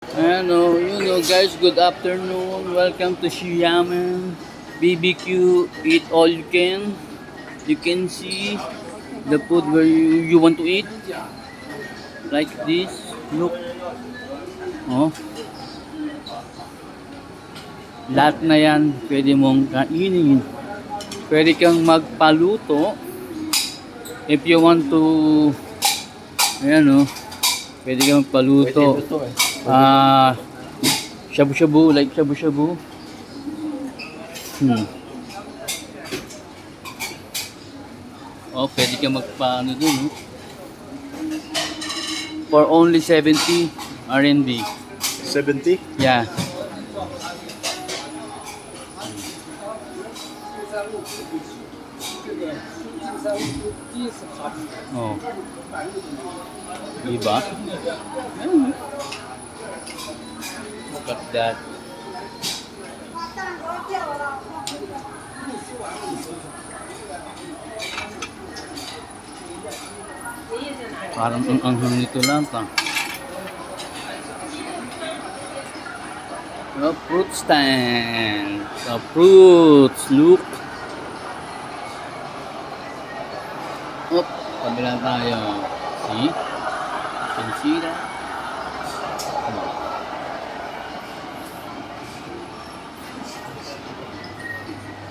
Guys, good afternoon. Welcome to Shiyaman BBQ. Eat all you can. You can see the food where you want to eat. Like this. Look. Oh. Lahat na yan pwede mong kainin. Pwede kang magpaluto. If you want to, pwede kang magpaluto. Shabu-shabu, like shabu-shabu. Pwede kang magpaano dun. For only 70 RMB. 70? Yeah. Oh. Diba? Look at that. Parang ang anghang nito lang pa. The fruit stand. The fruits. Look. Oh, kabila tayo. See? You can see that?